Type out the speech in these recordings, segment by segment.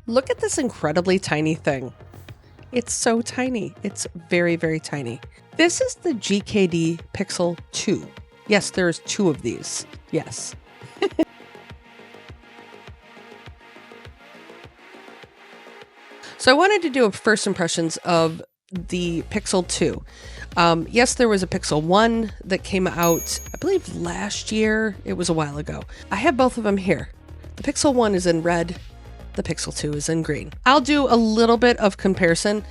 Look at this incredibly tiny thing. It's so tiny. It's very, very tiny. This is the GKD Pixel 2. Yes, there's 2 of these. Yes. So I wanted to do a first impressions of the Pixel 2. Yes, there was a Pixel 1 that came out, I believe last year. It was a while ago. I have both of them here. The Pixel 1 is in red. The Pixel 2 is in green. I'll do a little bit of comparison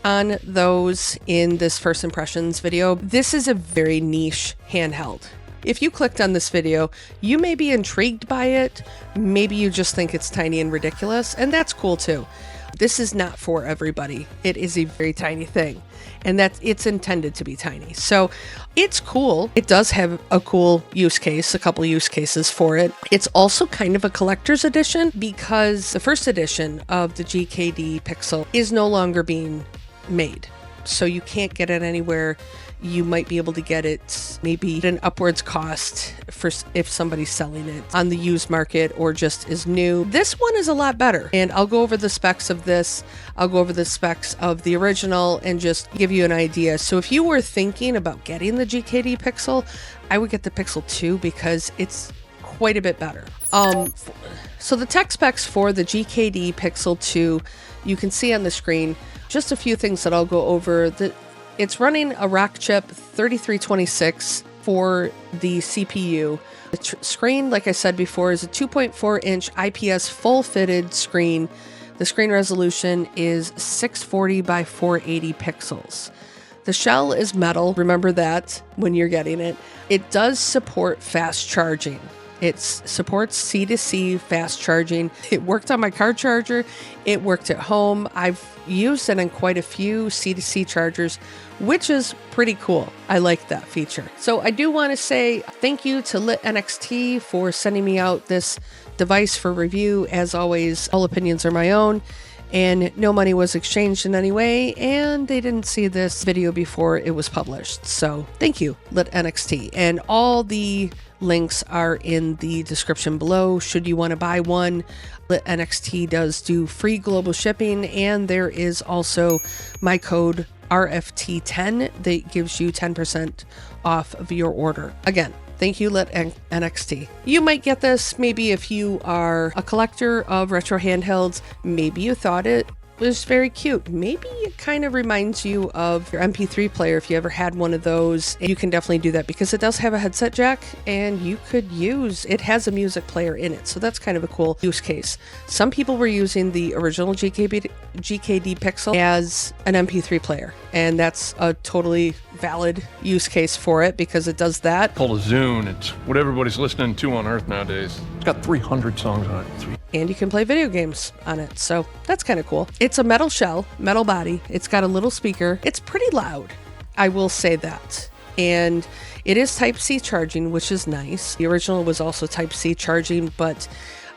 on those in this first impressions video. This is a very niche handheld. If you clicked on this video, you may be intrigued by it. Maybe you just think it's tiny and ridiculous, and that's cool too. This is not for everybody. It is a very tiny thing, and it's intended to be tiny. So it's cool. It does have a cool use case, a couple use cases for it. It's also kind of a collector's edition because the first edition of the GKD Pixel is no longer being made. So you can't get it anywhere. You might be able to get it maybe at an upwards cost for if somebody's selling it on the used market or just is new. This one is a lot better, and I'll go over the specs of this. I'll go over the specs of the original and just give you an idea. So if you were thinking about getting the GKD Pixel, I would get the Pixel 2 because it's quite a bit better. So the tech specs for the GKD Pixel 2, you can see on the screen. Just a few things that I'll go over. It's running a Rockchip 3326 for the CPU. The screen, like I said before, is a 2.4-inch IPS full-fitted screen. The screen resolution is 640 by 480 pixels. The shell is metal. Remember that when you're getting it. It does support fast charging. It supports C2C fast charging. It worked on my car charger. It worked at home. I've used it on quite a few C2C chargers, which is pretty cool. I like that feature. So I do want to say thank you to Lit NXT for sending me out this device for review. As always, all opinions are my own, and no money was exchanged in any way, and they didn't see this video before it was published. So thank you, Lit NXT. And all the links are in the description below should you want to buy one. Lit NXT does do free global shipping, and there is also my code RFT10 that gives you 10% off of your order. Again, thank you, Lit NXT. You might get this maybe if you are a collector of retro handhelds. Maybe you thought it was very cute. Maybe it kind of reminds you of your MP3 player if you ever had one of those. You can definitely do that because it does have a headset jack, and you could use it has a music player in it. So that's kind of a cool use case. Some people were using the original GKD Pixel as an MP3 player, and that's a totally valid use case for it because it does that. Called a Zune. It's what everybody's listening to on Earth nowadays. It's got 300 songs on it. And you can play video games on it, so that's kind of cool. It's a metal shell, metal body. It's got a little speaker. It's pretty loud, I will say that. And it is Type-C charging, which is nice. The original was also Type-C charging, but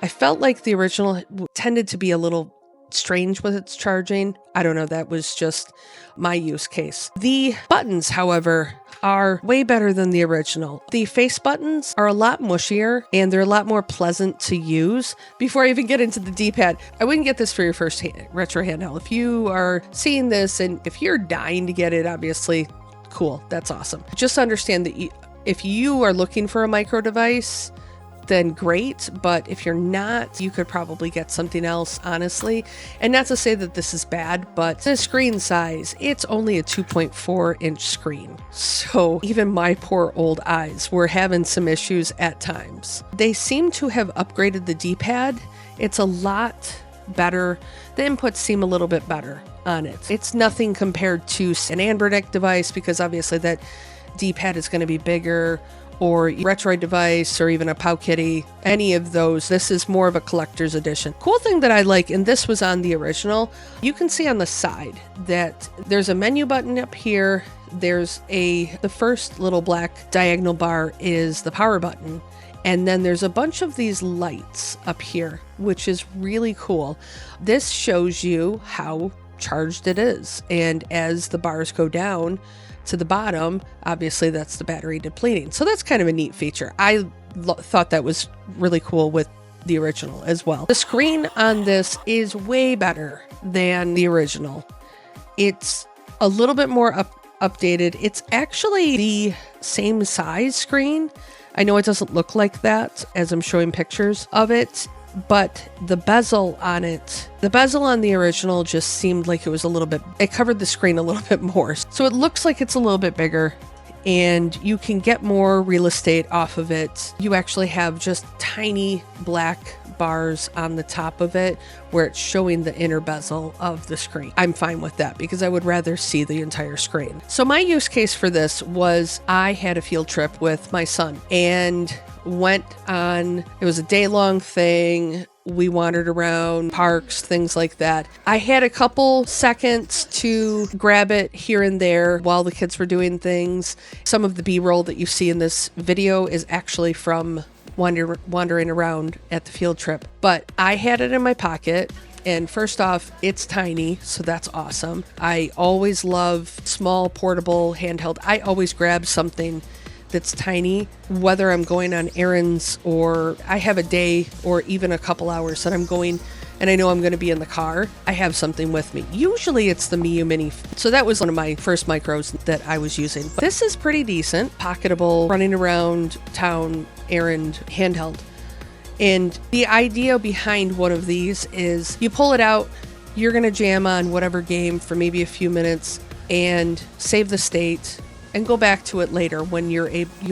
I felt like the original tended to be a little strange with its charging. I don't know, that was just my use case. The buttons, however, are way better than the original. The face buttons are a lot mushier, and they're a lot more pleasant to use. Before I even get into the D-pad, I wouldn't get this for your first retro handheld. If you are seeing this and if you're dying to get it, obviously, cool, that's awesome. Just understand that if you are looking for a micro device, then great, but if you're not, you could probably get something else, honestly. And not to say that this is bad, but the screen size, it's only a 2.4-inch screen. So even my poor old eyes were having some issues at times. They seem to have upgraded the D-pad. It's a lot better. The inputs seem a little bit better on it. It's nothing compared to an Android device because obviously that D-pad is going to be bigger, or Retroid device, or even a Powkiddy, any of those. This is more of a collector's edition. Cool thing that I like, and this was on the original, you can see on the side that there's a menu button up here. There's the first little black diagonal bar is the power button. And then there's a bunch of these lights up here, which is really cool. This shows you how charged it is. And as the bars go down to the bottom, obviously that's the battery depleting. So that's kind of a neat feature. I thought that was really cool with the original as well. The screen on this is way better than the original. It's a little bit more updated. It's actually the same size screen. I know it doesn't look like that as I'm showing pictures of it, but the bezel on the original just seemed like it was it covered the screen a little bit more. So it looks like it's a little bit bigger and you can get more real estate off of it. You actually have just tiny black bars on the top of it where it's showing the inner bezel of the screen. I'm fine with that because I would rather see the entire screen. So my use case for this was I had a field trip with my son and went on, it was a day-long thing. We wandered around parks, things like that. I had a couple seconds to grab it here and there while the kids were doing things. Some of the B-roll that you see in this video is actually from wandering around at the field trip. But I had it in my pocket. And first off, it's tiny, so that's awesome. I always love small, portable, handheld. I always grab something that's tiny, whether I'm going on errands or I have a day or even a couple hours that I'm going and I know I'm going to be in the car. I have something with me. Usually it's the Miu Mini. So that was one of my first micros that I was using. But this is pretty decent, pocketable, running around town, errand, handheld. And the idea behind one of these is you pull it out, you're going to jam on whatever game for maybe a few minutes and save the state and go back to it later when you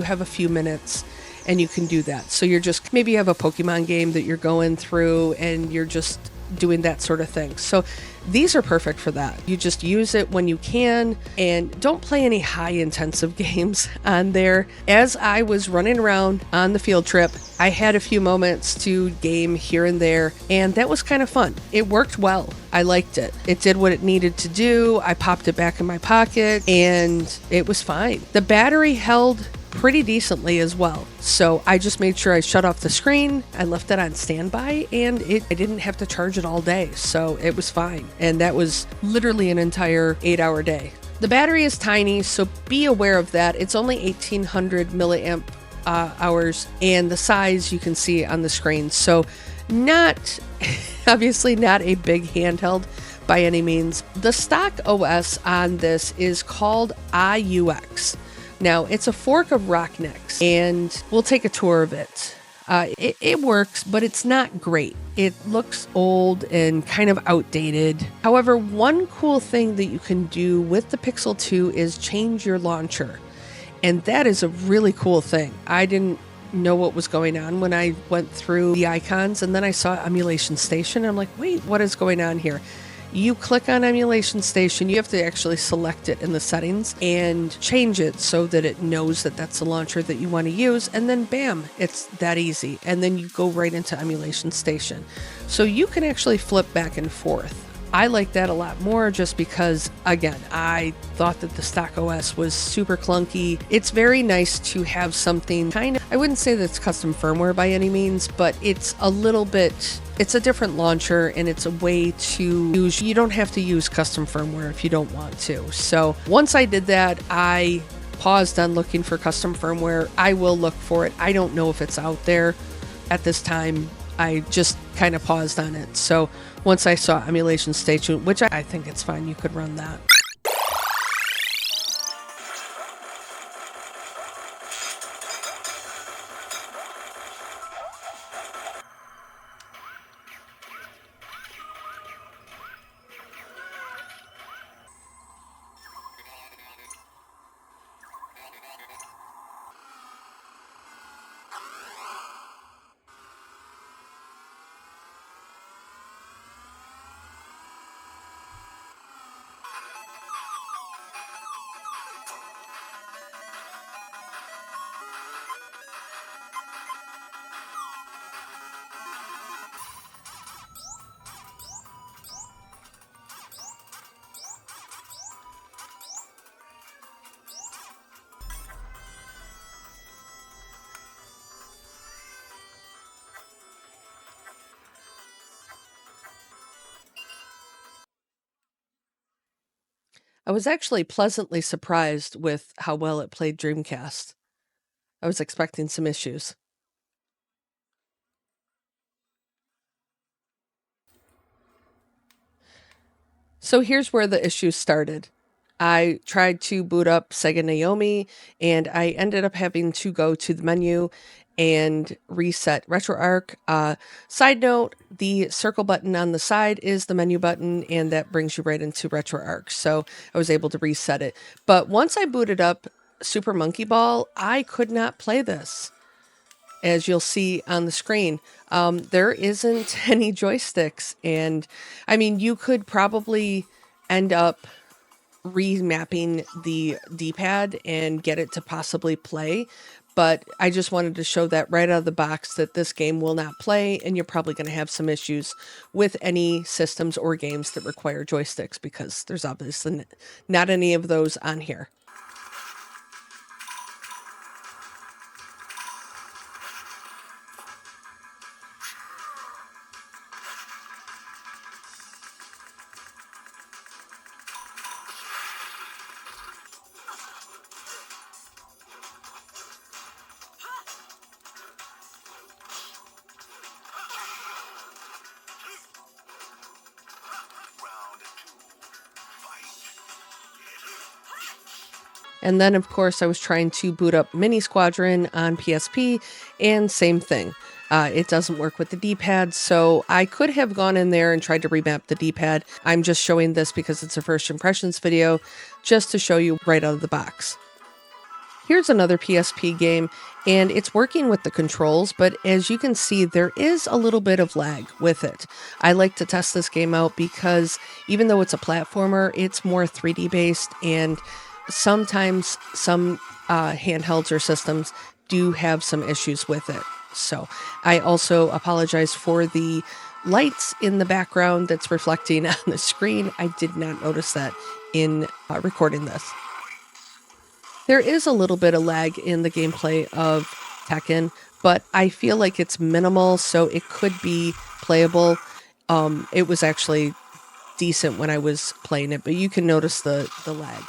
have a few minutes and you can do that. So you're just, maybe you have a Pokemon game that you're going through and you're just doing that sort of thing. So these are perfect for that. You just use it when you can and don't play any high intensive games on there. As I was running around on the field trip, I had a few moments to game here and there, and that was kind of fun. It worked well. I liked it. It did what it needed to do. I popped it back in my pocket and it was fine. The battery held pretty decently as well. So I just made sure I shut off the screen. I left it on standby and I didn't have to charge it all day. So it was fine. And that was literally an entire 8-hour day. The battery is tiny, so be aware of that. It's only 1800 milliamp hours and the size you can see on the screen. So not, obviously not a big handheld by any means. The stock OS on this is called IUX. Now, it's a fork of Rocknex, and we'll take a tour of it. It works, but it's not great. It looks old and kind of outdated. However, one cool thing that you can do with the Pixel 2 is change your launcher. And that is a really cool thing. I didn't know what was going on when I went through the icons, and then I saw Emulation Station. And I'm like, wait, what is going on here? You click on Emulation Station, you have to actually select it in the settings and change it so that it knows that that's the launcher that you want to use, and then bam, it's that easy. And then you go right into Emulation Station. So you can actually flip back and forth. I like that a lot more just because, again, I thought that the stock OS was super clunky. It's very nice to have something kind of, I wouldn't say that's custom firmware by any means, but it's a little bit, it's a different launcher and it's a way to use, you don't have to use custom firmware if you don't want to. So once I did that, I paused on looking for custom firmware. I will look for it. I don't know if it's out there at this time. I just kind of paused on it. So once I saw Emulation Station, which I think it's fine, you could run that. I was actually pleasantly surprised with how well it played Dreamcast. I was expecting some issues. So here's where the issues started. I tried to boot up Sega Naomi, and I ended up having to go to the menu and reset RetroArch. Side note, the circle button on the side is the menu button, and that brings you right into RetroArch. So I was able to reset it. But once I booted up Super Monkey Ball, I could not play this. As you'll see on the screen, there isn't any joysticks. And I mean, you could probably end up remapping the D-pad and get it to possibly play. But I just wanted to show that right out of the box that this game will not play, and you're probably going to have some issues with any systems or games that require joysticks, because there's obviously not any of those on here. And then, of course, I was trying to boot up Mini Squadron on PSP, and same thing. It doesn't work with the D-pad, so I could have gone in there and tried to remap the D-pad. I'm just showing this because it's a first impressions video, just to show you right out of the box. Here's another PSP game, and it's working with the controls, but as you can see, there is a little bit of lag with it. I like to test this game out because even though it's a platformer, it's more 3D based, and sometimes some handhelds or systems do have some issues with it. So I also apologize for the lights in the background that's reflecting on the screen. I did not notice that in recording this. There is a little bit of lag in the gameplay of Tekken, but I feel like it's minimal, so it could be playable. It was actually decent when I was playing it, but you can notice the lag.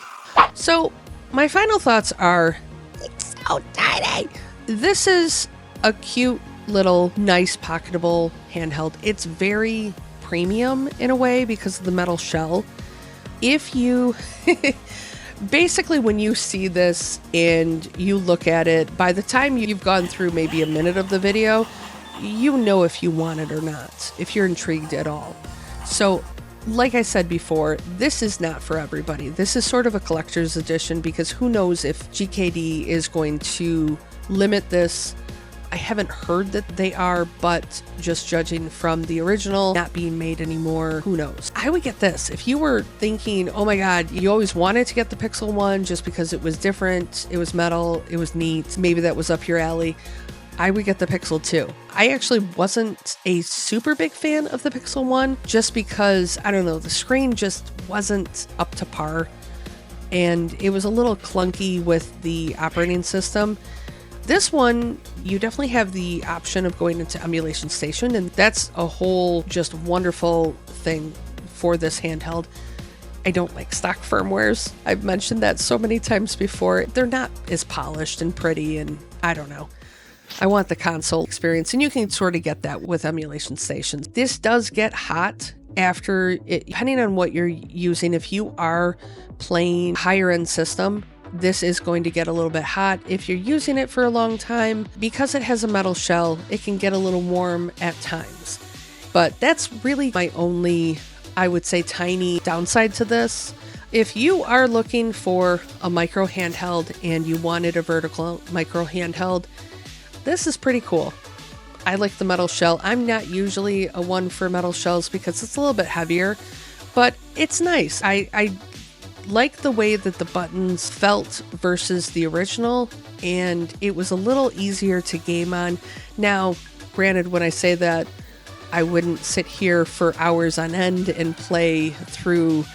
So my final thoughts are, it's so tiny. This is a cute little nice pocketable handheld. It's very premium in a way because of the metal shell. If you basically, when you see this and you look at it, by the time you've gone through maybe a minute of the video, you know if you want it or not, if you're intrigued at all. So like I said before, this is not for everybody. This is sort of a collector's edition because who knows if GKD is going to limit this. I haven't heard that they are, but just judging from the original not being made anymore, who knows? I would get this. If you were thinking, oh my God, you always wanted to get the Pixel 1 just because it was different, it was metal, it was neat, maybe that was up your alley, I would get the Pixel 2. I actually wasn't a super big fan of the Pixel 1 just because, I don't know, the screen just wasn't up to par and it was a little clunky with the operating system. This one, you definitely have the option of going into Emulation Station, and that's a whole just wonderful thing for this handheld. I don't like stock firmwares. I've mentioned that so many times before. They're not as polished and pretty, and I don't know. I want the console experience, and you can sort of get that with Emulation Stations. This does get hot after it, depending on what you're using. If you are playing higher end system, this is going to get a little bit hot. If you're using it for a long time, because it has a metal shell, it can get a little warm at times. But that's really my only, I would say, tiny downside to this. If you are looking for a micro handheld and you wanted a vertical micro handheld, this is pretty cool. I like the metal shell. I'm not usually a one for metal shells because it's a little bit heavier, but it's nice. I like the way that the buttons felt versus the original, and it was a little easier to game on. Now, granted, when I say that, I wouldn't sit here for hours on end and play through,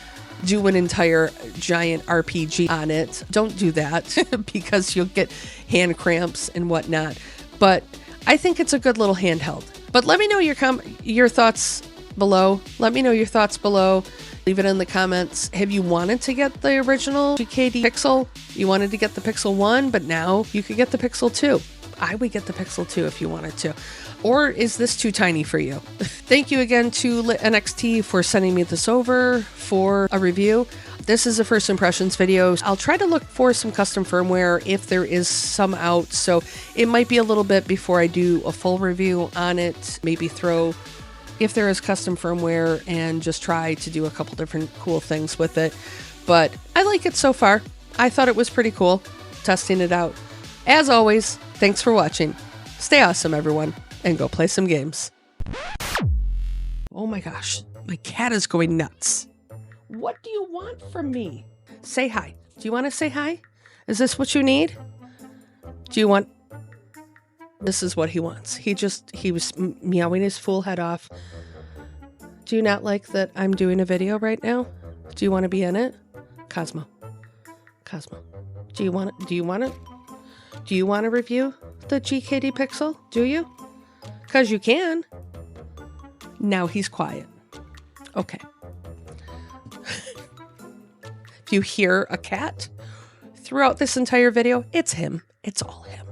do an entire giant RPG on it. Don't do that because you'll get hand cramps and whatnot. But I think it's a good little handheld. But let me know your thoughts below. Let me know your thoughts below. Leave it in the comments. Have you wanted to get the original GKD Pixel? You wanted to get the Pixel 1, but now you could get the Pixel 2. I would get the Pixel 2 if you wanted to. Or is this too tiny for you? Thank you again to Lit NXT for sending me this over for a review. This is a first impressions video. I'll try to look for some custom firmware if there is some out. So it might be a little bit before I do a full review on it. Maybe throw, if there is custom firmware, and just try to do a couple different cool things with it. But I like it so far. I thought it was pretty cool testing it out. As always, thanks for watching. Stay awesome, everyone, and go play some games. Oh my gosh, my cat is going nuts. What do you want from me? Say hi. Do you want to say hi? Is this what you need? Do you want... This is what he wants. He was meowing his fool head off. Do you not like that I'm doing a video right now? Do you want to be in it? Cosmo. Do you want to review the GKD Pixel? Do you? Because you can. Now he's quiet. Okay. If you hear a cat throughout this entire video, it's him. It's all him.